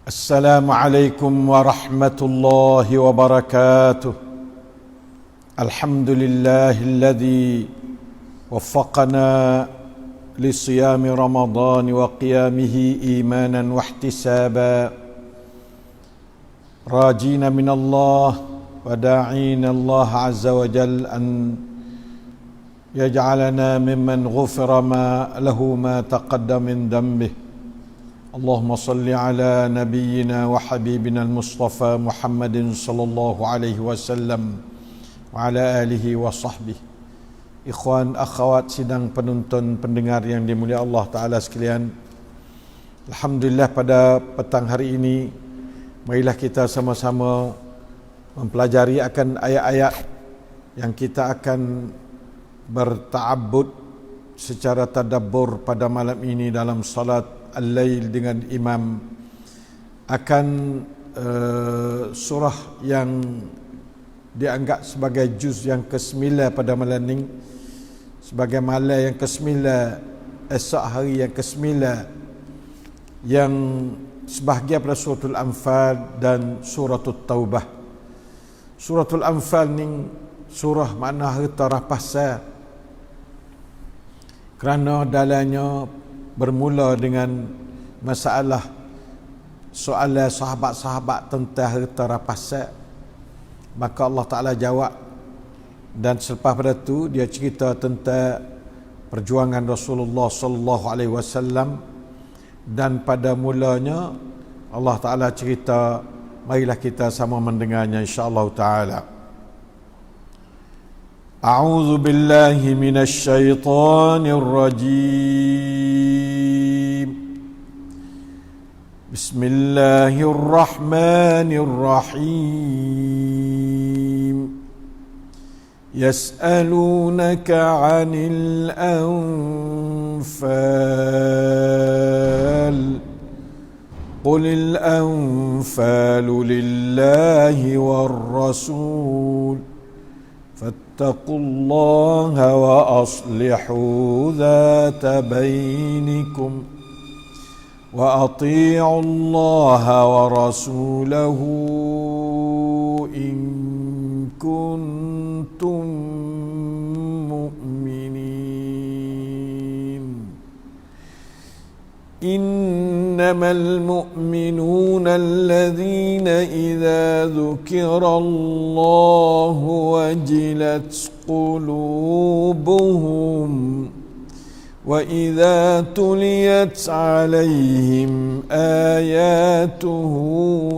السلام عليكم ورحمة الله وبركاته. الحمد لله الذي وفقنا لصيام رمضان وقيامه إيمانا واحتسابا، راجين من الله وداعين الله عز وجل أن يجعلنا ممن غفر له ما تقدم من ذنبه. اللهم صل على نبينا وحبيبنا المصطفى محمد صلى الله عليه وسلم وعلى آله وصحبه. Ikhwan, akhwat, sidang penonton, pendengar yang dimuliakan Allah Ta'ala sekalian, Alhamdulillah pada petang hari ini marilah kita sama-sama mempelajari akan ayat-ayat yang kita akan berta'abbud secara tadabbur pada malam ini dalam salat al-lail dengan imam, akan surah yang dianggap sebagai juz yang ke-9 pada malam ini, sebagai malam yang ke-9, esok hari yang ke-9, yang sebahagian pada suratul Anfal dan suratul Taubah. Suratul Anfal ni surah makna harta rampasan, kerana dalamnya bermula dengan masalah soalan sahabat-sahabat tentang harta rampasan. Maka Allah Ta'ala jawab, dan selepas pada itu dia cerita tentang perjuangan Rasulullah sallallahu alaihi wasallam, dan pada mulanya Allah Ta'ala cerita, marilah kita sama mendengarnya insya-Allah Ta'ala. A'udzu billahi minasy syaithanir rajim. Bismillahirrahmanirrahim. Yas'alunaka 'anil anfal. Qulil anfalu lillahi war rasul. فاتقوا الله وأصلحوا ذات بينكم وأطيعوا الله ورسوله إن كنتم مؤمنين. إنما المؤمنون الذين إذا ذكر الله وجلت قلوبهم وإذا تليت عليهم آياته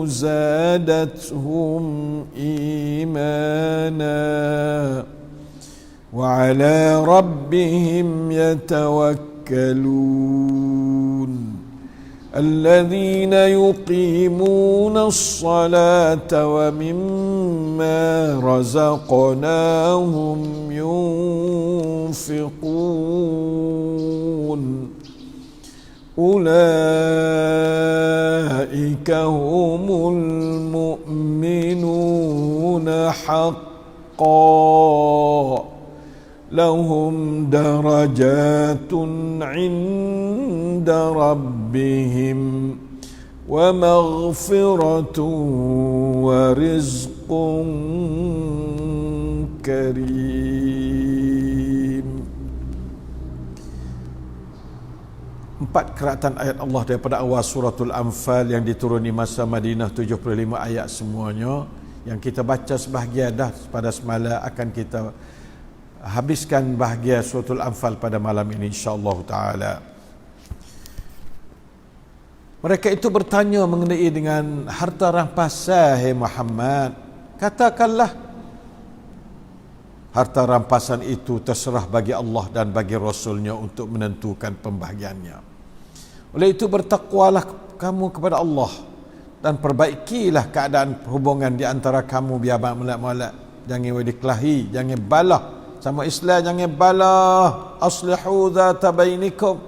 زادتهم إيمانا وعلى ربهم يتوكلون. الذين يقيمون الصلاة ومما رزقناهم ينفقون أولئك هم المؤمنون حقا لهم درجات عند ربهم ومغفرة ورزق كريم. 4 keratan ayat Allah daripada awal suratul Anfal yang dituruni masa Madinah, 75 ayat semuanya, yang kita baca sebahagian dah pada semalam. Akan kita habiskan bahagian suratul Anfal pada malam ini insya-Allah Ta'ala. Mereka itu bertanya mengenai dengan harta rampasan, hai Muhammad. Katakanlah, harta rampasan itu terserah bagi Allah dan bagi Rasulnya untuk menentukan pembahagiannya. Oleh itu bertakwalah kamu kepada Allah dan perbaikilah keadaan hubungan di antara kamu biar molek-molek. Jangan dikelahi, jangan balah sama Islam, jangan balah. Aslihu dhata bainikum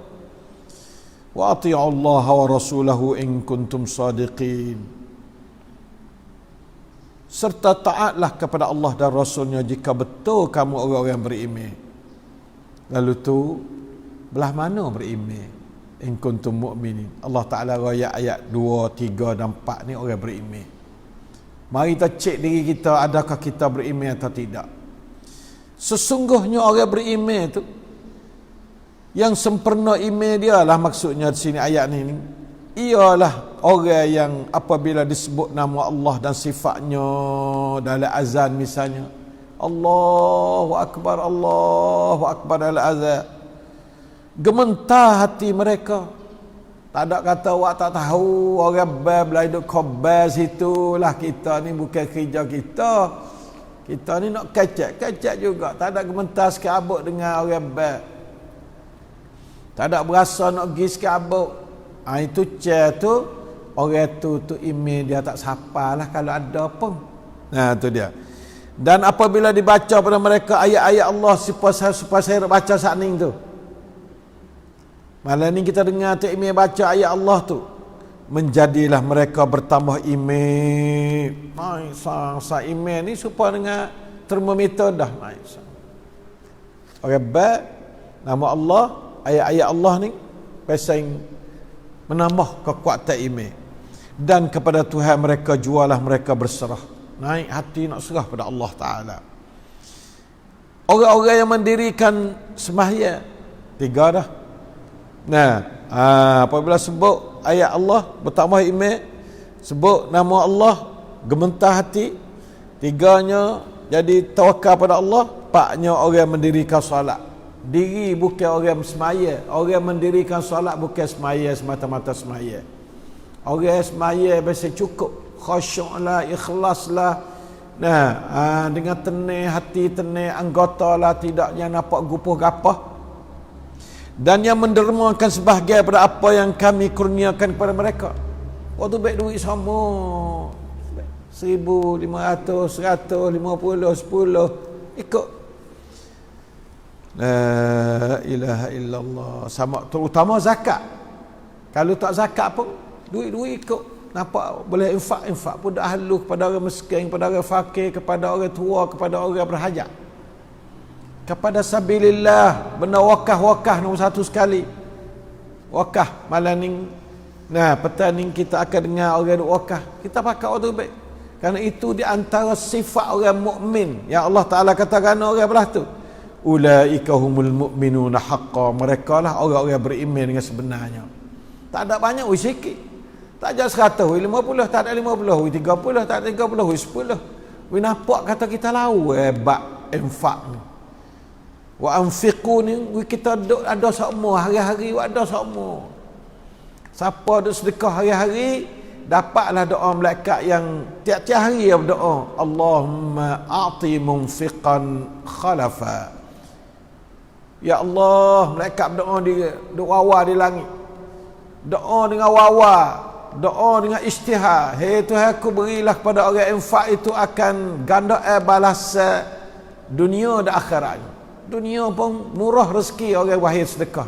wa ati'u Allah wa rasulahu in kuntum sadiqin. Serta taatlah kepada Allah dan Rasulnya jika betul kamu orang-orang yang beriman. Lalu tu belah mana beriman? in kuntum mu'minin. Allah Ta'ala royak ayat 2, 3 dan 4 ni orang beriman. Mari kita cek diri kita, adakah kita beriman atau tidak. Sesungguhnya orang beriman tu, yang sempurna iman dia lah, maksudnya di sini ayat ni, ialah orang yang apabila disebut nama Allah dan sifatnya dalam azan misalnya, Allahu Akbar dalam azan, gementar hati mereka. Tak ada kata awak tak tahu, orang belah duduk khabar situ lah, kita ni bukan kerja kita ni nak kecek juga. Tak ada gementar sekabut dengan orang bel, tak ada berasa nak pergi sekabut. Itu cek tu, orang tu email dia tak sapa lah kalau ada pun. Nah tu dia. Dan apabila dibaca pada mereka ayat-ayat Allah, supaya saya baca saat ni tu, malam ni kita dengar tu email baca ayat Allah tu, menjadilah mereka bertambah email. Sa email ni supaya dengan termometer dah. Orang baik nama Allah, ayat-ayat Allah ni pasal menambah kekuatan iman. Dan kepada Tuhan mereka jualah mereka berserah. Naik hati nak serah pada Allah Ta'ala. Orang-orang yang mendirikan sembahyang 3 dah. Nah, apabila sebut ayat Allah bertambah iman, sebut nama Allah gementar hati, 3-nya jadi tawakal pada Allah, 4-nya orang mendirikan solat. Diri bukan orang semaya. Orang mendirikan solat bukan semaya semata-mata semaya. Orang semaya biasa cukup, khusyuklah, ikhlaslah. Nah, dengan tenang hati, tenang anggota lah, tidaknya nampak gupuh gapah. Dan yang mendermakan sebahagian pada apa yang kami kurniakan kepada mereka. Waktu baik duit sama 1,500, 150, 10 ikut. La ilaha illallah. Sama terutama zakat. Kalau tak zakat pun duit-duit ikut. Nampak boleh infak pada ahlu, kepada orang miskin, kepada orang fakir, kepada orang tua, kepada orang berhajat. Kepada sabilillah, benda wakaf nombor 1 sekali. Wakaf malam ni. Nah, petang ni kita akan dengar orang duk wakaf. Kita pakai waktu baik. Kerana itu di antara sifat orang mukmin yang Allah Taala katakan orang belah tu. Ulaika humul mu'minuna haqqan. Mereka lah orang-orang beriman dengan sebenarnya. Tak ada banyak, sikit. Tak ada 100, 50, tak ada 50, 30, tak ada 30, 10. Nampak kata kita lau hebat infak ni. Wa anfiqu ni kita ada semua hari-hari, ada semua. Siapa ada sedekah hari-hari, dapatlah doa malaikat yang tiap-tiap hari yang berdoa, Allahumma a'ti munfiqan khalafa. Ya Allah, malaikat berdoa di wawa di langit. Doa dengan wawa, doa dengan istihar. Hei Tuhan, aku berilah kepada orang infak itu akan ganda balas dunia dan akhirat. Dunia pun murah rezeki orang wahid sedekah.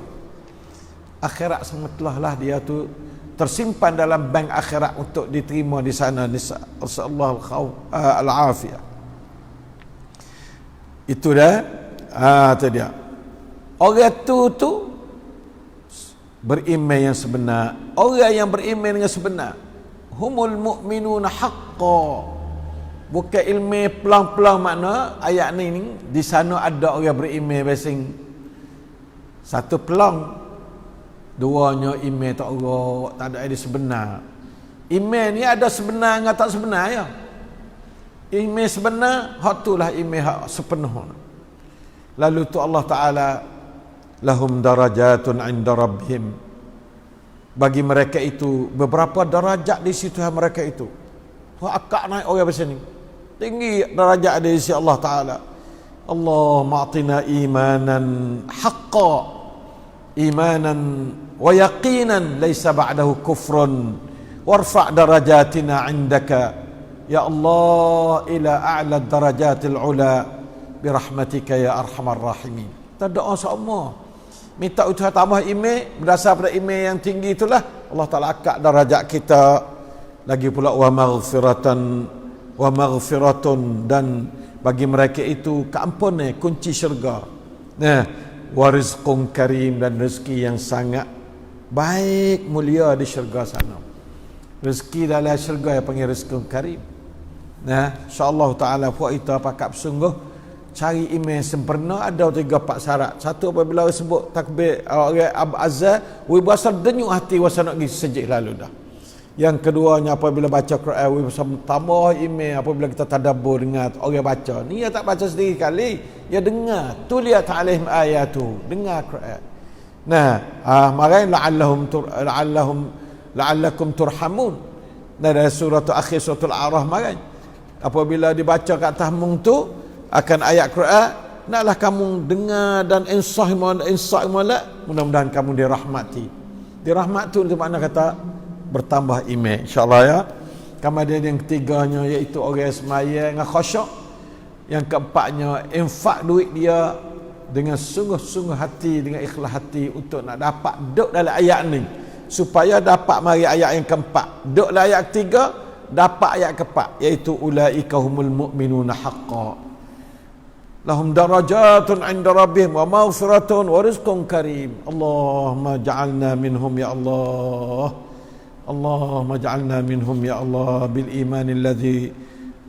Akhirat semetlah lah dia tu tersimpan dalam bank akhirat untuk diterima di sana. Nasallahu al-afiyah. Itu dah. Itu dia. Orang tu beriman yang sebenar. Orang yang beriman yang sebenar, humul mu'minuna haqqan. Bukan ilmu pelang-pelang makna ayat ni di sana ada orang beriman basing. 1 pelang, 2-nya iman tak orang, tak ada ada sebenar. Iman ni ada sebenar dengan tak sebenar ya. Iman sebenar, hak itulah iman hak sepenuh. Lalu tu Allah Taala, lahum darajatun 'inda rabbihim. Bagi mereka itu beberapa darajat di situ mereka itu. Akak naik orang macam ni. Tinggi darajat di sisi Allah Taala. Allah ma'tina imanan haqqa, imanan wa yaqinan laysa ba'dahu kufrun, warfa' darajatina 'indaka ya Allah ila a'la darajatil ula birahmatika ya arhamar rahimin. Kita doa semua minta utuhan tambah iman, berdasar pada iman yang tinggi itulah Allah Taala angkat darajat kita. Lagi pula wa maghfiratun, dan bagi mereka itu keampunan, kunci syurga. Nah, wa rizqun karim, dan rezeki yang sangat baik mulia di syurga sana. Rezeki dalam syurga yang panggil rezeki karim. Nah, insya-Allah taala puak kita pakat bersungguh cari email sempurna. Ada 3-4 syarat. Satu, apabila sebut takbir orang azan, we berasa denyut hati wasa nak pergi sejik lalu dah. Yang keduanya, apabila baca Quran, we berasa tambah email. Apabila kita tadabbur dengar orang baca, ni dia tak baca sendiri kali, dia dengar, tuliat alaihim ayatu, dengar Quran. Nah, marahin la'allakum turhamun. Nah, dari surah akhir surah Al-A'raf marahin, apabila dibaca kat atas mung tu akan ayat Quran, naklah kamu dengar dan insah molek, mudah-mudahan kamu dirahmati. Dirahmat tu makna kata bertambah iman, insya-Allah ya. Kemudian yang ketiganya iaitu orang semaya dengan khusyuk. Yang keempatnya infak duit dia dengan sungguh-sungguh hati, dengan ikhlas hati untuk nak dapat duduk dalam ayat ni, supaya dapat mari ayat yang keempat. Duduk dalam ayat ketiga, dapat ayat keempat, iaitu ulaika humul mu'minuna haqqan lahum darajatun 'inda rabbihim wa maghfiratun wa rizqun karim. Allahumma ja'alna minhum ya Allah. Allahumma ja'alna minhum ya Allah bil iman alladhi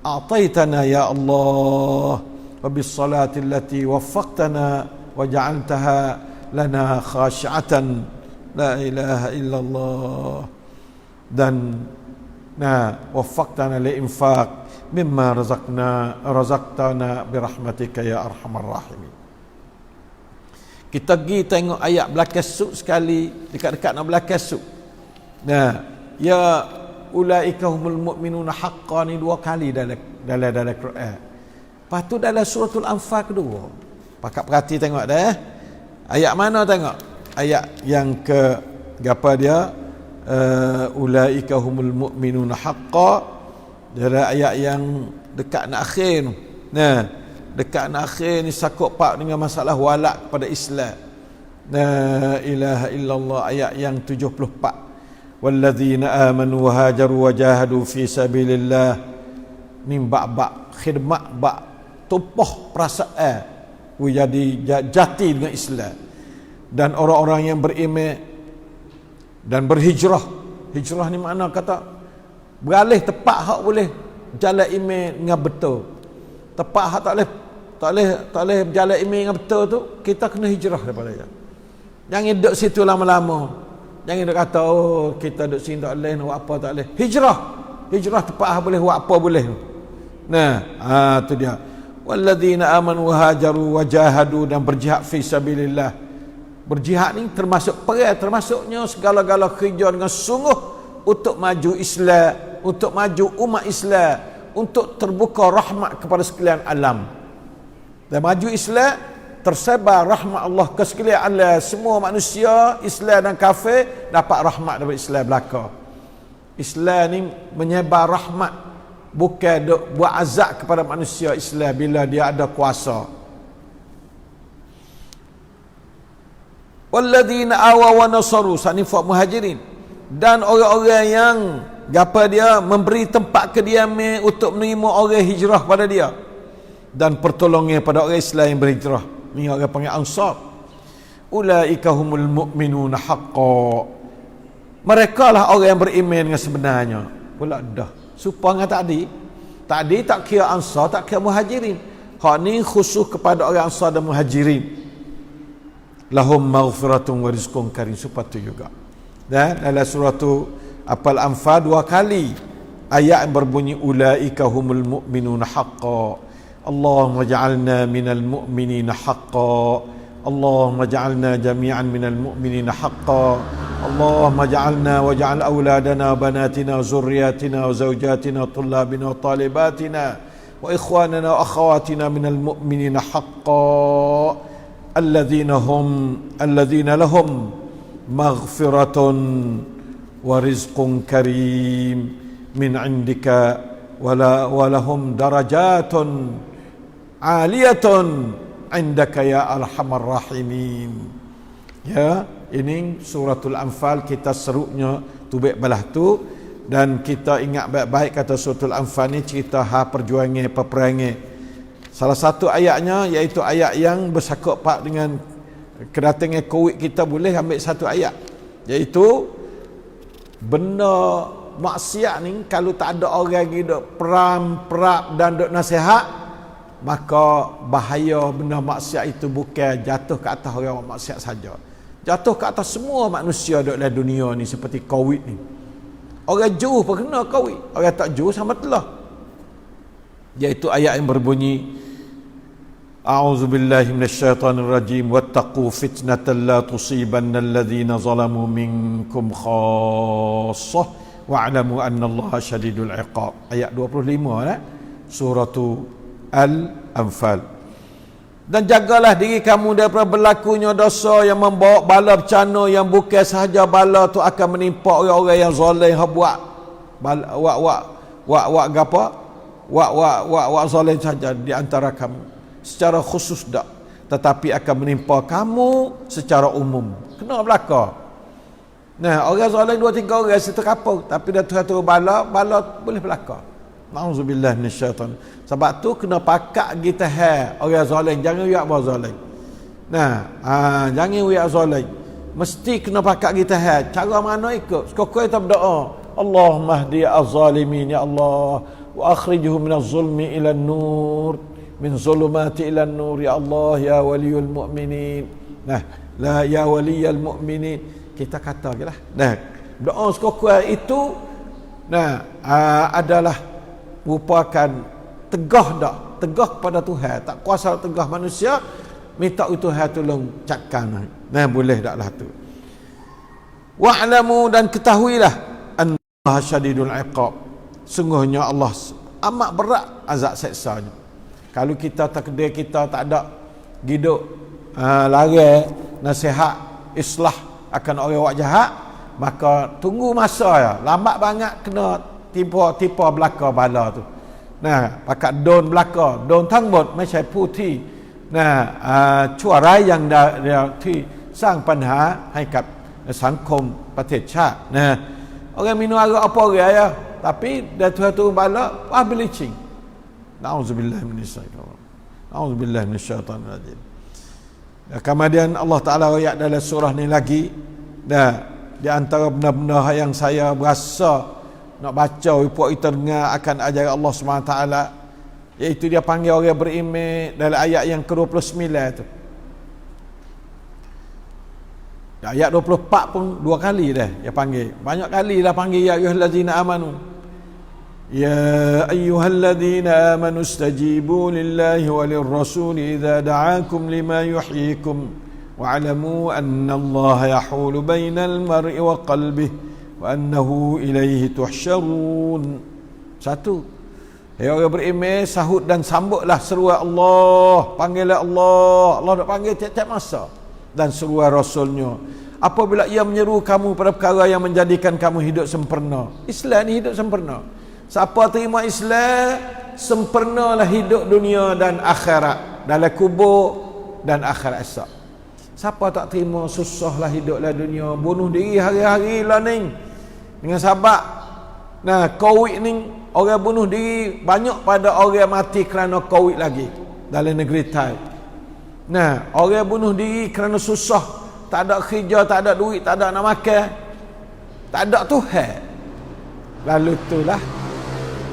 a'taytana ya Allah wa bis salati allati waffaqtana wa ja'altaha lana khashi'atan la ilaha illallah. Dan waffaqtana li infaq mimma razaqtana birahmatika ya arhamar rahimin. Kita pergi tengok ayat belakang suk sekali, dekat-dekat nak belakang suk. Nah, ya ulaika humul mu'minuna haqqan ni 2 kali dalam Quran. Lepas tu dalam suratul Anfal kedua. Pakat perhati tengok dah. Ayat mana tengok? Ayat yang ke apa dia? Ulaika humul mu'minuna haqqan. Dari ayat yang dekat nak akhir. Nah, dekat nak akhir ni sakut pak dengan masalah walak kepada Islam. La ilaha illallah, ayat yang 74. Walladzina amanu wa hajaru wa jahadu fi sabilillah. Ni bab khidmat, bab tumpah perasaan jadi jati dengan Islam. Dan orang-orang yang beriman dan berhijrah. Hijrah ni makna kata beralih tepat hak boleh jalan iman dengan betul. Tepat hak tak boleh berjalan iman dengan betul tu, kita kena hijrah daripada dia. Jangan duduk situ lama-lama. Jangan duduk kata kita duduk sini tak boleh, nak buat apa tak boleh. Hijrah tepat hak boleh, buat apa boleh. Nah, tu dia. Walladzina amanu wa hajaru wa jahadu, dan berjihad fi sabilillah. Berjihad ni termasuk perang, termasuknya segala-gala kerja dengan sungguh untuk maju Islam, untuk maju umat Islam, untuk terbuka rahmat kepada sekalian alam. Dan maju Islam, tersebar rahmat Allah ke sekalian alam. Semua manusia, Islam dan kafir, dapat rahmat daripada Islam belaka. Islam ni menyebar rahmat, bukan buat azab kepada manusia Islam bila dia ada kuasa. Walladzina awaw wa nasaru, sanifat muhajirin. Dan orang-orang yang dia memberi tempat kediaman untuk menerima orang hijrah pada dia, dan pertolongan pada orang Islam yang berhijrah, ni orang panggil ansar. Ulaika humul mu'minuna haqqan, mereka lah orang yang beriman dengan sebenarnya. Pula dah supaya tadi tak kira ansar, tak kira muhajirin. Hak ni khusus kepada orang ansar dan muhajirin. Lahum maghfiratun wa rizqun karim, sepatu juga. Dan dalam surah Al-Anfal 2 kali ayat yang berbunyi ulaika humul mu'minuna haqqan. Allahumma ja'alna minal mu'minina haqqan. Allahumma ja'alna jami'an minal mu'minina haqqan. Allahumma ja'alna wa ja'al awladana banatina zurriyatina wa zawjatina tullabina wa talibatina wa ikhwanana wa akhawatina minal mu'minina haqqan. Alladzina lahum maghfiratun wa rizqun karim min indika wa lahum darajatun aliyatun indaka ya arhamar rahimin. Ya, ini suratul Anfal kita seruknya tubik belah tu, dan kita ingat baik-baik kata suratul Anfal ni cerita perjuangan peperangan. Salah satu ayatnya iaitu ayat yang bersakut pak dengan kedatangan Covid kita, boleh ambil satu ayat. Iaitu benda maksiat ni kalau tak ada orang duk perap dan duk nasihat, maka bahaya benda maksiat itu bukan jatuh ke atas orang maksiat saja. Jatuh ke atas semua manusia duk dalam dunia ni, seperti COVID ni. Orang jauh pun kena COVID, orang tak jauh sama telah. Iaitu ayat yang berbunyi, A'udzubillahi minasyaitonirrajim, wattaqu fitnatan la tusibanna alladhina zalamu minkum khassah wa'lamu annallaha syadidul iqab. Ayat 25 surah Al-Anfal. Dan jagalah diri kamu daripada berlakunya dosa yang membawa bala bencana yang bukan sahaja bala tu akan menimpa orang-orang yang zalim hak buat zalim saja di antara kamu secara khusus tak, tetapi akan menimpa kamu secara umum. Kena belaka. Nah, orang zalim 2-3 orang situ kapur, tapi dah tu bala boleh belaka. Nauzubillah minasyaitan. Sebab tu kena pakak kita orang zalim, jangan wiak buat zalim. Nah, jangan wiak zalim. Mesti kena pakak kita cara mana ikut. Sekokoi kita berdoa, Allahumma hdi az-zalimin ya Allah wa akhrijhum minaz zulmi ila nur. Min zulumati ila nur ya Allah ya waliyul mu'minin. Nah, la ya waliyul mu'minin. Kita kata lah. Nah, doa sekokoi itu adalah merupakan tegah kepada Tuhan. Tak kuasa tegah manusia, minta Tuhan tolong cakkan. Nah, boleh taklah tu. Wa'lamu, dan ketahuilah, annallaha syadidul iqab. Sungguhnya Allah amat berat azab seksanya. Kalau kita takdir kita tak ada hidup lari nasihat islah akan orang buat jahat, maka tunggu masa ya, lambat banget kena tipa belaka bala tu. Nah, pakat don belaka, don tangbot ไม่ใช่ผู้ที่ชั่วร้ายอย่างใดที่สร้างปัญหาให้กับสังคมประเทศชาตินะ orang minum arak apa orang ya, tapi dah tu bala bleaching. Nauzubillah minasyaitanir. Nauzubillah minasyaitanir rajim. Kemudian Allah Taala ayat dalam surah ni lagi, di antara benda-benda yang saya berasa nak baca puak kita dengar akan ajaran Allah SWT, iaitu dia panggil orang beriman dalam ayat yang ke-29 tu. Ayat 24 pun 2 kali dah dia panggil. Banyak kali lah panggil ya ayyuhallazina amanu. Ya ayyuhalladzina amanu istajibu lillahi walirrasuli idza da'akum lima yuhyikum wa'lamu annallaha yahulu bainal mar'i wa qalbihi wa annahu ilaihi tuhsyarun. Satu, hai orang beriman, sahut dan sambutlah seruan Allah, panggillah Allah. Allah nak panggil tiap-tiap masa, dan seruan Rasulnya apabila ia menyeru kamu pada perkara yang menjadikan kamu hidup sempurna. Islam ni hidup sempurna. Siapa terima Islam, sempurnalah hidup dunia dan akhirat, dalam kubur dan akhirat esok. Siapa tak terima, susahlah hiduplah dunia, bunuh diri hari-hari lah ni dengan sabak. Nah, COVID ni orang bunuh diri banyak pada orang mati kerana COVID lagi dalam negeri Thai. Nah, orang bunuh diri kerana susah, tak ada kerja, tak ada duit, tak ada nak makan, tak ada Tuhan. Lalu itulah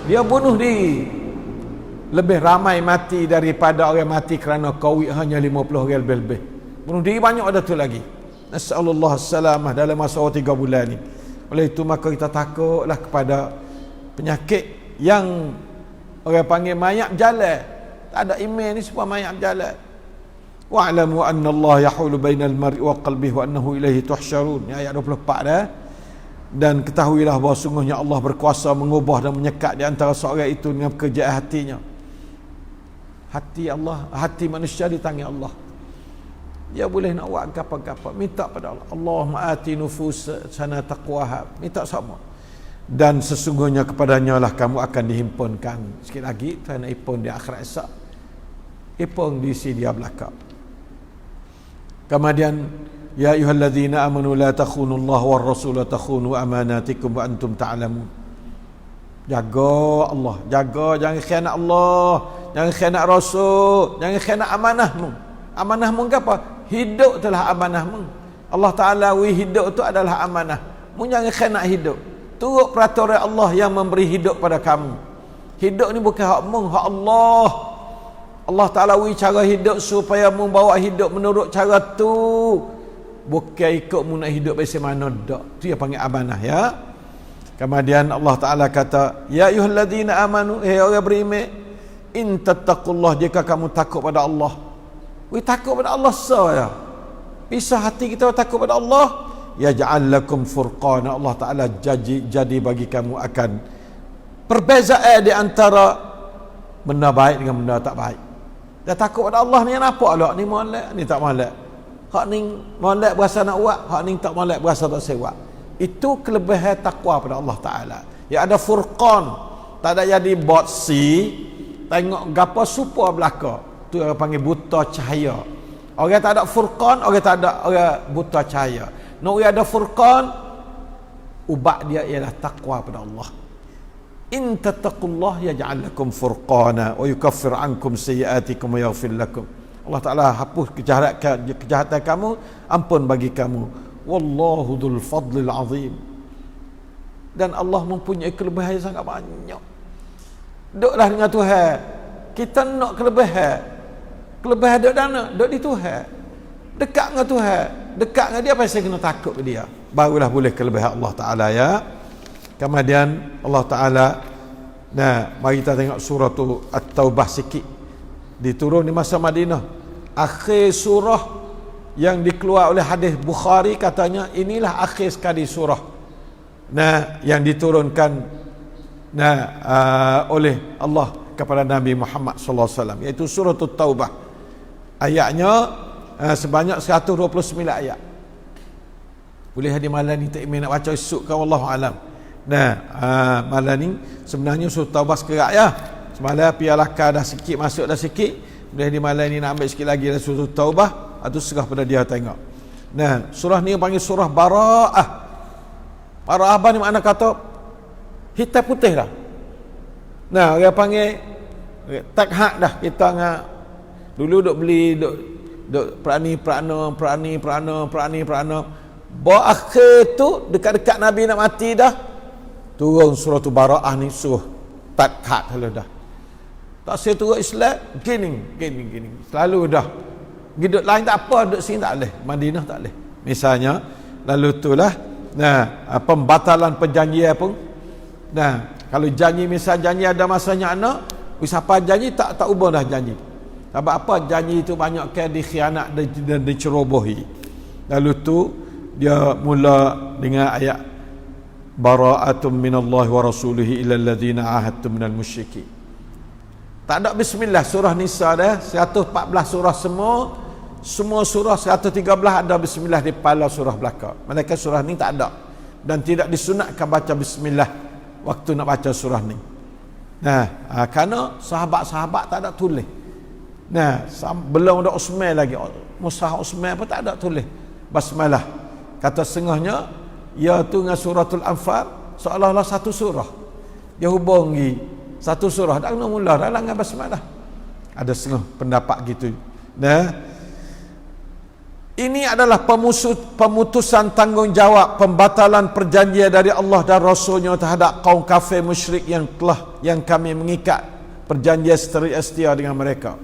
dia bunuh diri. Lebih ramai mati daripada orang mati kerana COVID hanya 50 orang lebih. Bunuh diri banyak ada tu lagi. Nasallallahu salamah dalam masa 3 bulan ni. Oleh itu maka kita takutlah kepada penyakit yang orang panggil mayat jalan. Tak ada iman ni semua mayat jalan. Wa'lamu anna Allah yahulu bainal mar'i wa qalbihi wa annahu ilaihi tuhsyarun. Ayat 24 dah. Dan ketahuilah bahawa sungguhnya Allah berkuasa mengubah dan menyekat di antara seorang itu dengan pekerjaan hatinya. Hati Allah, hati manusia di tangan Allah. Dia boleh nak buat apa-apa, minta pada Allah. Allahumma ati nufusana taqwaha, minta sama. Dan sesungguhnya kepadanya lah kamu akan dihimpunkan. Sikit lagi Tuhan nak himpun di akhirat esok, himpun di sedia belakang. Kemudian ya ayyuhalladzina amanu la takhunullaha war rasul wa takhunu amanatikum wa antum ta'lamun. Jaga Allah, jaga, jangan khianat Allah, jangan khianat Rasul, jangan khianat amanahmu. Amanahmu ke apa? Hidup telah amanahmu. Allah Ta'ala hidup tu adalah amanah. Mu jangan khanak hidup. Turut peraturan Allah yang memberi hidup pada kamu. Hidup ni bukan hak mu, hak Allah. Allah Ta'ala cara hidup supaya mu bawa hidup menurut cara tu. Bukan ikut mu nak hidup macam mana dak. Tu yang panggil amanah ya. Kemudian Allah Ta'ala kata, ya ayyuhalladzina amanu, orang beriman, in tattaqullah, jika kamu takut pada Allah. Takut pada Allah saja. Pisah hati kita takut pada Allah, yaj'al lakum furqana, Allah Ta'ala jadi bagi kamu akan perbezaan di antara benda baik dengan benda tak baik. Dah takut pada Allah ni nampak lah, ni molek, ni tak molek. Hak ni molek berasa nak buat, hak ni tak molek berasa tak sewa. Itu kelebihan takwa pada Allah Ta'ala. Ya ada furqan, tak ada jadi boksi, tengok gapo supa belaka. Tu orang panggil buta cahaya. Orang tak ada furqan, orang tak ada, orang buta cahaya. Nak ada furqan, ubat dia ialah takwa pada Allah. In tattaqullah yaj'al lakum furqana wa yukaffir ankum sayyi'atikum wa yaghfir lakum. Allah Ta'ala hapus kejahatan kamu, ampun bagi kamu. Wallahu dzul fadlil azim. Dan Allah mempunyai kelebihan yang sangat banyak. Duduklah dengan Tuhan. Kita nak kelebihan. Kelebihan duduk mana? Duduk di Tuhan. Dekat dengan Tuhan. Dekat dengan dia, pasal kena takut ke dia. Barulah boleh kelebihan Allah Ta'ala ya. Kemudian Allah Ta'ala, nah, mari kita tengok surah tu At-Taubah sikit. Diturun di masa Madinah. Akhir surah yang dikeluar oleh hadis Bukhari, katanya inilah akhir sekali surah yang diturunkan oleh Allah kepada Nabi Muhammad sallallahu alaihi wasallam, iaitu surah At-Taubah. Ayatnya sebanyak 129 ayat. Boleh hadir malam ni tak nak baca esok kan, wallahu alam. Malam ni sebenarnya surah Taubah sekerak ya. Semalam pialaka dah sikit, masuk dah sikit. Boleh hadir malam ni nak ambil sikit lagi dah surah Taubah. Itu serah pada dia tengok. Surah ni panggil surah Bara'ah. Bara'ah ni makna kata hitam putih dah. Orang panggil tak hak dah. Kita ngak dulu duk beli duk perani. Bawa akhir tu dekat-dekat Nabi nak mati dah, turun surah tu Bara'ah ni, suruh tak hak kalau dah. Tak saya turun Islam gini. Selalu dah. Hidup lain tak apa, duduk sini tak boleh, Madinah tak boleh. Misalnya, lalu itulah pembatalan perjanjian pun. Kalau janji, misal janji ada masanya anak, siapa janji tak ubah dah janji. Sebab apa? Janji itu banyak kan dikhianat dan dicerobohi. Lalu tu dia mula dengan ayat bara'atum minallahi wa rasulihi ila alladhina ahadtum minal musyrikin. Tak ada bismillah. Surah Nisa dah 114 surah, semua surah 113 ada bismillah di kepala surah belakang. Malaikat surah ni tak ada, dan tidak disunatkan baca bismillah waktu nak baca surah ni. Kerana sahabat-sahabat tak ada tulis. Belum ada Utsman lagi, Mushaf Utsman pun tak ada tulis basmalah. Kata setengahnya ya tu dengan suratul Anfal seolah-olah satu surah. Dia hubungi satu surah dah mula dah dengan basmalah. Ada setengah pendapat gitu. Ini adalah pemutusan tanggungjawab, pembatalan perjanjian dari Allah dan Rasulnya terhadap kaum kafir musyrik yang kami mengikat perjanjian setia dengan mereka.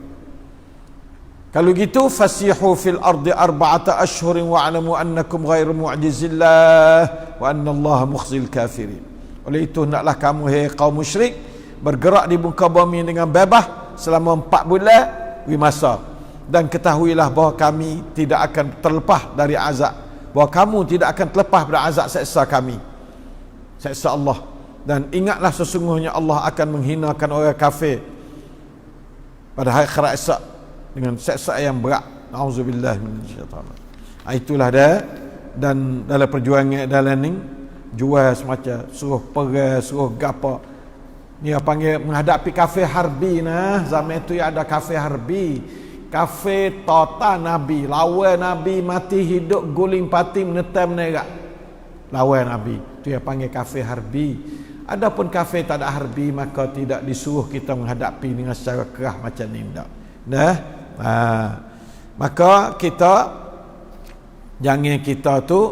Kalau gitu, fasihu fil ardi arba'ata ashhurin wa'lamu annakum ghairu mu'jizillah wa anna Allah mukhzil kafirin. Oleh itu hendaklah kamu hai kaum musyrik bergerak di muka bumi dengan bebas selama 4 bulan masa, dan ketahuilah bahawa kami tidak akan terlepas dari azab, bahawa kamu tidak akan terlepas dari azab seksa kami, seksa Allah. Dan ingatlah sesungguhnya Allah akan menghinakan orang kafir pada hari akhirat esok dengan seksa yang berat. Auzubillah minasyaitanir. Itulah dia. Dan dalam perjuangan dalam ni jual semacam suruh perang, suruh gapo. Ni panggil menghadapi kafir harbi zaman itu ya, ada kafir harbi, kafir tota Nabi, lawan Nabi mati hidup guling pati menetam nerak. Lawan Nabi. Itu yang panggil kafir harbi. Adapun kafir tak ada harbi, maka tidak disuruh kita menghadapi dengan secara keras macam ni. Maka kita Jangan kita tu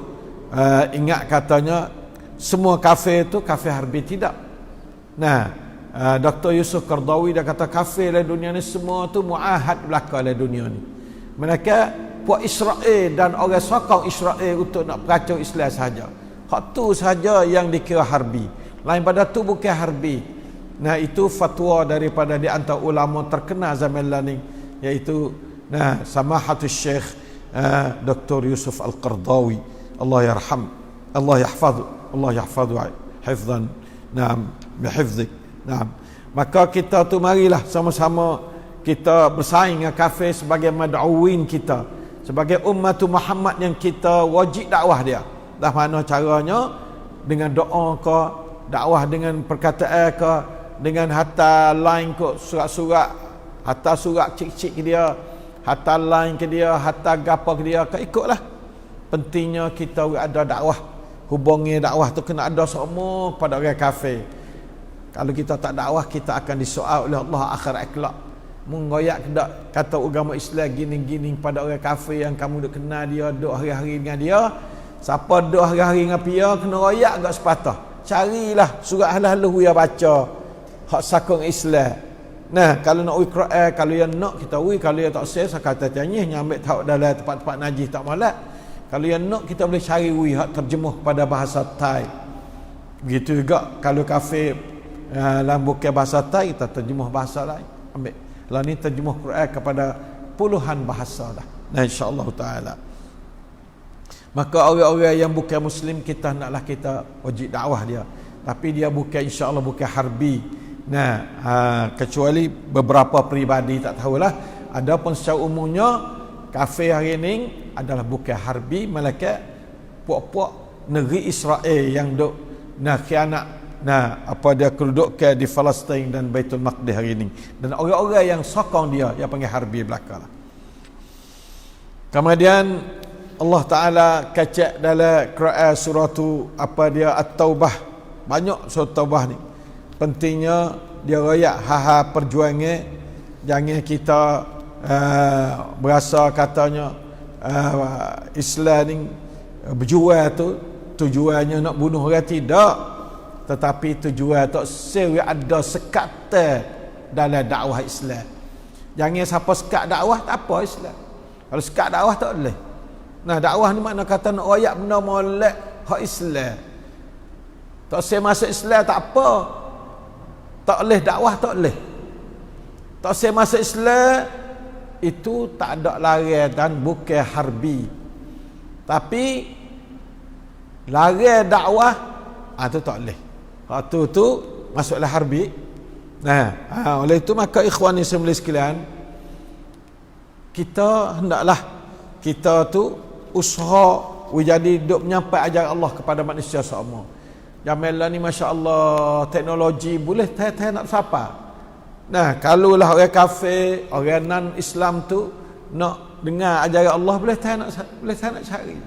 ingat katanya semua kafe tu kafe harbi, tidak. Nah, Dr. Yusuf Qaradawi dah kata kafe dalam dunia ni semua tu muahad belaka dalam dunia ni. Mereka puak Israel dan orang sokong Israel untuk nak peracau Islam sahaja. Hak tu sahaja yang dikira harbi. Lain pada tu bukan harbi. Nah, itu fatwa daripada di antara ulama terkenal zaman lalu, iaitu Samahatul Syekh Dr. Yusuf Al-Qaradawi, Allah yarham, Allah yahfadhu hifzan, bihifzik. Maka kita tu marilah sama-sama kita bersaing dengan kafir sebagai mad'uwin kita, sebagai ummatu Muhammad yang kita wajib dakwah dia. Dah mana caranya? Dengan doa ke, dakwah dengan perkataan ke, dengan hantar line ke, surat-surat, hantar surat cik-cik ke dia, hantar line ke dia, hantar gapo ke dia, ke ikutlah. Pentingnya kita ada dakwah, hubungi dakwah tu kena ada semua pada orang kafir. Kalau kita tak dakwah, kita akan disoal oleh Allah akhirat kelak. Mengoyak kedak kata agama Islam gini-gini pada orang kafir yang kamu duk kenal dia, duk hari-hari dengan dia. Siapa duk hari-hari dengan dia kena royak agak sepatah. Carilah surat halal-halal dia baca hak sakung Islam. Nah, kalau nak uji Quran, kalau yang nak kita uji, kalau yang tak saya kata tanya nyambil tahu dalam tempat-tempat najis tak malak. Kalau yang nak kita boleh cari uji hak terjemuh pada bahasa Thai. Begitu juga kalau kafir dalam bukan bahasa Thai, kita terjemuh bahasa lain. Ambil. Lah ni terjemuh Quran kepada puluhan bahasa dah. Nah, insya-Allah taala. Maka orang-orang yang bukan muslim kita naklah kita wajib dakwah dia. Tapi dia bukan, insya-Allah bukan harbi. Nah, kecuali beberapa peribadi tak tahulah. Adapun secara umumnya kafir hari ini adalah bukan harbi, melainkan puak-puak negeri Israel yang duk khianat apa dia kedudukan di Palestin dan Baitul Maqdis hari ini, dan orang-orang yang sokong dia panggil harbi belaka lah. Kemudian Allah Taala kacak dalam Quran surah tu apa dia At-Taubah, banyak surah Taubah ni. Pentingnya dia royak hal-hal perjuangan, jangan kita berasa katanya Islam ni berjual tu tujuannya nak bunuh orang, tidak. Tetapi tujuan tak sewa ada sekatan dalam dakwah Islam. Jangan siapa sekat dakwah tak apa Islam. Kalau sekat dakwah tak boleh. Nah, dakwah ni makna kata nak royak benda molek hak Islam. Tak sewa masuk Islam tak apa. Tak boleh dakwah, tak boleh. Tak sewa masuk Islam itu tak ada larang dan bukan harbi. Tapi larang dakwah itu tak boleh. Waktu tu masuklah harbi. Oleh itu maka ikhwan Islam sekalian, kita hendaklah kita tu usaha jadi duk menyampai ajaran Allah kepada manusia semua. Jamelah ni masya-Allah teknologi boleh tak nak siapa. Nah, kalaulah orang kafir, orang non Islam tu nak dengar ajaran Allah, boleh tak nak cari.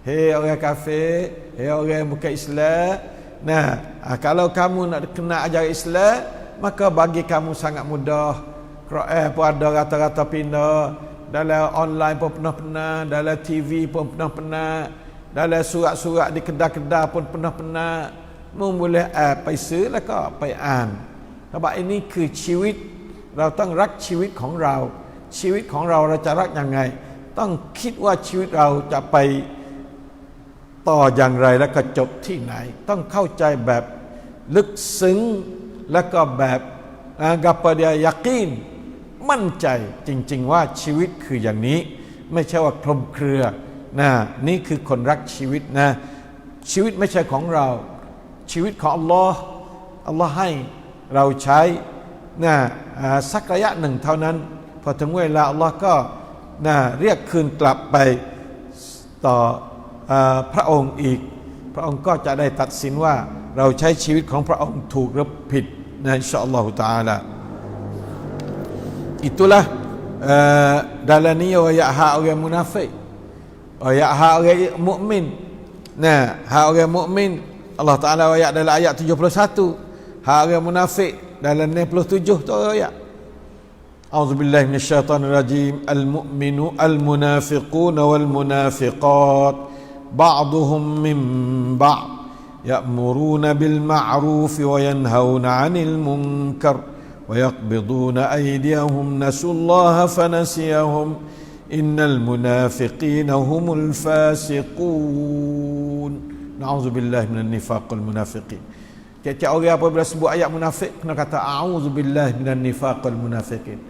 Hei orang kafir, hei orang bukan Islam. Nah, kalau kamu nak kenal ajaran Islam, maka bagi kamu sangat mudah. Quran pun ada rata-rata pindah, dalam online pun pernah, dalam TV pun pernah, dalam surat-surat di kedai-kedai pun pernah. Boleh paisa lah ke paian. Sebab iniคือชีวิต เราต้องรักชีวิตของเรา ชีวิตของเราจะรักยังไง ต้องคิดว่าชีวิตเราจะไปต่ออย่างไรและก็จบที่ไหน ต้องเข้าใจแบบลึกซึ้งและก็แบบกับประเดียยักีนมั่นใจจริงๆว่าชีวิตคืออย่างนี้ไม่ใช่ว่าคลุมเครือนี่คือคนรักชีวิตนะชีวิตไม่ใช่ของเราชีวิตของอัลลอฮ์อัลลอฮ์ให้เราใช้สักระยะหนึ่งเท่านั้นพอถึงเวลาอัลลอฮ์ก็เรียกคืนกลับไปต่อพระองค์อีกพระองค์ก็จะได้ตัดสินว่าเราใช้ชีวิตของพระองค์ถูกหรือผิดอินชาอัลลอฮฺตะอาลา itulah dalam ni ayat hak orang munafik, ayat hak orang mukmin. Hak orang mukmin Allah Taala ayat dalam ayat 71, hak orang munafik dalam 67 tu ayat. A'udzubillahi minasyaitonir rajim. Al-mu'minu al-munafiqun wal munafiqat ba'dhum min ba'd ya'muruna bil ma'ruf wa yanhauna 'anil munkar wa yaqbiduna aydiyahum nasullaha fanasiyahum innal munafiqina humul fasiqun. Na'udzubillahi minan nifaqil munafiqin. Tiap-tiap orang apabila sebut ayat munafik kena kata a'udzubillahi minan nifaqil munafiqin.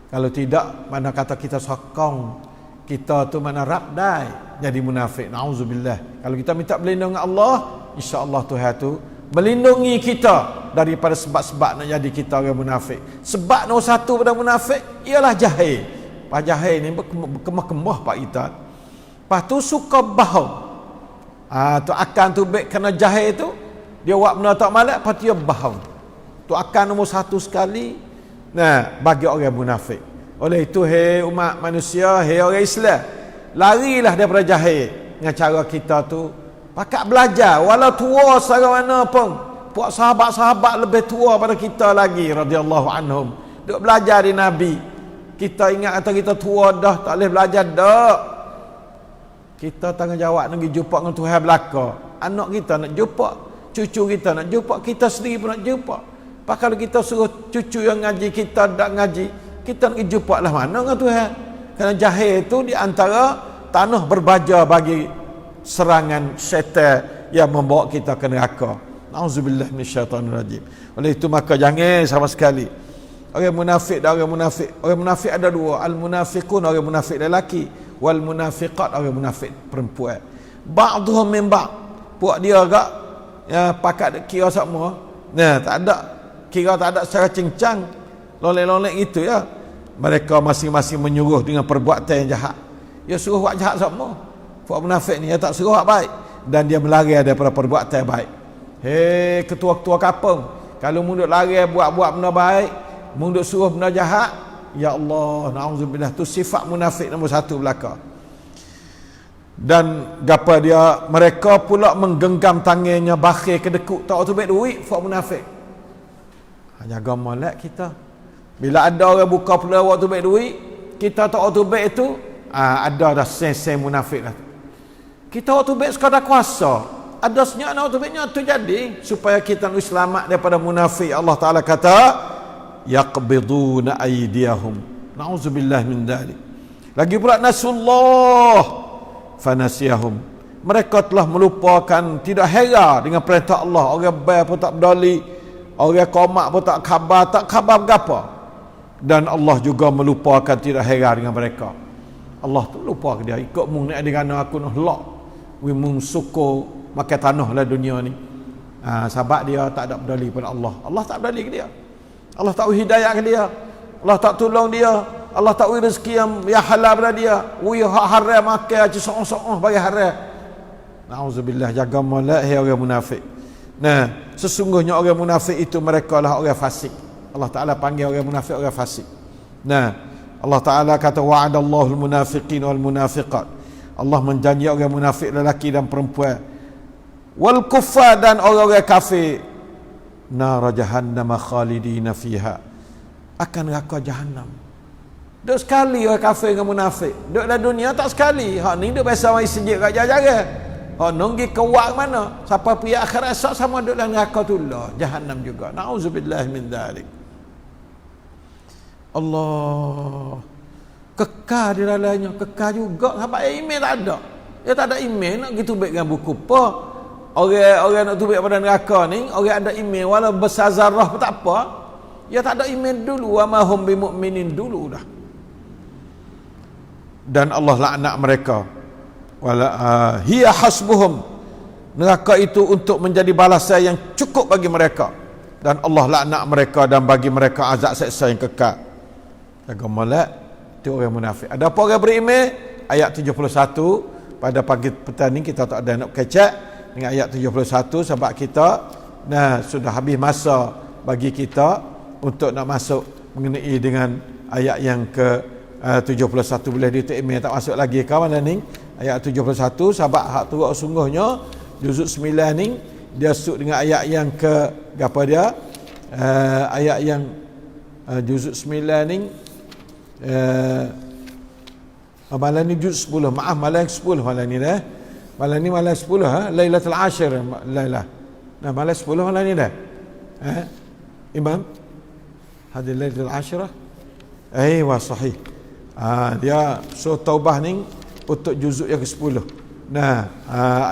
Kalau tidak, mana kata kita sokong, kita tu mana rabdai jadi munafik. Na'udzubillah. Kalau kita minta berlindung dengan Allah, insya-Allah Tuhan tu melindungi kita daripada sebab-sebab nak jadi kita orang munafik. Sebab nombor satu pada munafik ialah jahil. Pak jahil ni berkemah-kemah pak kita. Lepas tu suka bohong. Tu akan tu baik kena jahil tu, dia buat benda tak malak, lepas tu dia bohong. Tu akan nombor satu sekali. Nah, bagi orang munafik. Oleh itu, hei umat manusia, hei orang Islam, larilah daripada jahil dengan cara kita tu pakat belajar, walau tua secara mana pun. Puak sahabat-sahabat lebih tua pada kita lagi radhiyallahu anhum, duk belajar di Nabi. Kita ingat kata kita tua dah, tak boleh belajar dah. Kita tanggungjawab nak pergi jumpa dengan Tuhan belaka. Anak kita nak jumpa, cucu kita nak jumpa, kita sendiri pun nak jumpa. Kalau kita suruh cucu yang ngaji, kita tak ngaji, kita nak jumpa lah mana dengan Tuhan. Kerana jahil itu di antara tanah berbaja bagi serangan syaitan yang membawa kita ke neraka. Na'udzubillah minasyaitanir rajim. Oleh itu maka jangan sama sekali orang munafik dan orang munafik. Orang munafik ada dua, al-munafiqun orang munafik lelaki, wal munafiqat orang munafik perempuan. Ba'dhum min ba'd. Puak dia agak ya pakat kira sama. Nah, tak ada kira, tak ada secara cincang, lolek-lolek gitu ya. Mereka masing-masing menyuruh dengan perbuatan yang jahat. Dia suruh buat jahat sama. Puak munafik ni dia tak suruh buat baik, dan dia melari daripada perbuatan yang baik. Hei ketua-ketua kampung, kalau munduk lari buat benda baik, munduk suruh benda jahat, ya Allah, na'udzubillah, tu sifat munafik nombor satu belaka. Dan gapa dia, mereka pula menggenggam tangannya, bakhil kedekut, tak auto baik duit. Puak munafik jaga molek kita. Bila ada orang buka pula waktu baik duit, kita tak waktu baik itu, ada dah sen-sen munafik dah. Kita waktu baik sekadar kuasa, ada senyap nak waktu baiknya tu jadi supaya kita nak selamat daripada munafik. Allah Taala kata yaqbiduna aydiyahum, na'udzubillah min dzalik. Lagi pula nasullah fanasiyahum, mereka telah melupakan, tidak hera dengan perintah Allah. Orang baik pun tak peduli, orang komak pun tak khabar berapa. Dan Allah juga melupakan, tidak heran dengan mereka. Allah tu lupa ke dia, ikut mung nak dengan aku nak lok we mung suko makan tanah lah dunia ni. Sebab dia tak ada peduli pada Allah. Allah tak peduli ke dia. Allah tak hidayah ke dia. Allah tak tolong dia. Allah tak beri rezeki yang halal pada dia. We haram makan aja sok-sok bagi haram. Nauzubillah, jaga molek hai orang munafik. Nah, sesungguhnya orang munafik itu mereka lah orang fasik. Allah Ta'ala panggil orang munafik orang fasik. Nah, Allah Ta'ala kata wa'adallahu al-munafiqin wal munafiqat. Allah menjanji orang munafik lelaki dan perempuan, wal kuffar dan orang-orang kafir, nar jahannam khalidina fiha, akan neraka jahanam. Duk sekali orang kafir dengan munafik. Duk dalam dunia tak sekali. Hak ni duk biasa mai sejik kat jaga-jaga. Oh, nunggi kewak mana? Siapa pergi akhirat esok sama duduk dalam neraka tu lah, jahanam juga. Na'udzubillah min dzalik. Allah kekal di dalamnya, kekal juga. Sebab email tak ada. Dia tak ada email nak gitu baik dengan buku apa. Orang nak tubik pada neraka ni, orang ada email walau besar zarah pun tak apa. Dia tak ada email dulu, wa ma hum bimu'minin dulu dah. Dan Allah laknat mereka. Wala hiya hasbuhum, neraka itu untuk menjadi balasan yang cukup bagi mereka, dan Allah laknat mereka dan bagi mereka azab seksa yang kekal. Jaga molek tu orang munafik. Ada apa orang beriman? Ayat 71 pada pagi petang ni kita tak ada nak kecek dengan ayat 71 sebab kita sudah habis masa bagi kita untuk nak masuk mengenai dengan ayat yang ke 71. Boleh dia email tak masuk lagi ke mana ni? Ayat 71 sebab hak tu sungguhnya juzuk 9 ni dia suk dengan ayat yang ke apa dia? Ayat yang juzuk 9 ni Malam ni juz 10. Maaf, malam 10 malam ni dah. Malam ni malam 10 Lailatul Ashir Lailah. Nah, malam 10 malam ni dah. Imam hadir Lailatul Ashirah. Wah sahih. Dia surah Taubah ni untuk juzuk yang ke-10. Nah,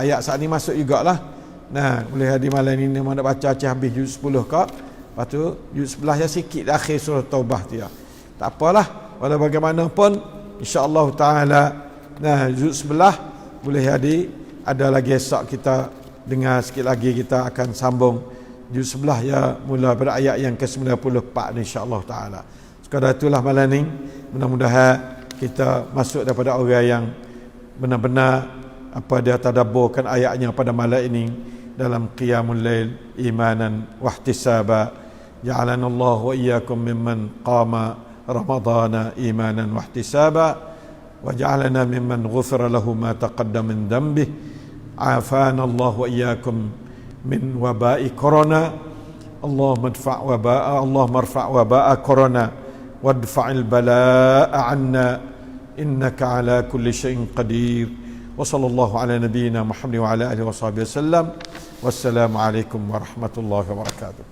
ayat saat ni masuk jugalah. Nah, boleh hadir malam ni nak baca acah habis juz 10 kak. Lepas tu juz 11 yang sikit dah akhir surah Taubah tu ya. Tak apalah, walau bagaimanapun insya-Allah taala nah juz 11 boleh hadir. Ada lagi esok kita dengar sikit lagi, kita akan sambung juz 11 ya, mula pada ayat yang ke-94 insya-Allah taala. Sekadar itulah malam ni, mudah-mudahan kita masuk daripada orang yang benar-benar dia tadabburkan ayatnya pada malam ini dalam qiyamul lail imanan wa ihtisaba. Ja'alana Allah wa iyyakum mimman qama ramadhana imanan wa ihtisaba wa ja'alana mimman ghufira lahu ma taqaddama min dhanbihi. Afana Allah wa iyyakum min waba'i corona. Allahumma adfa' waba'a, Allahumma arfa' waba'a corona wadfa'il balaa'a 'anna innaka 'ala kulli syai'in qadir. Wa sallallahu ala nabiyyina Muhammad wa ala alihi wa sahbihi wasallam. Wassalamu alaikum warahmatullahi wabarakatuh.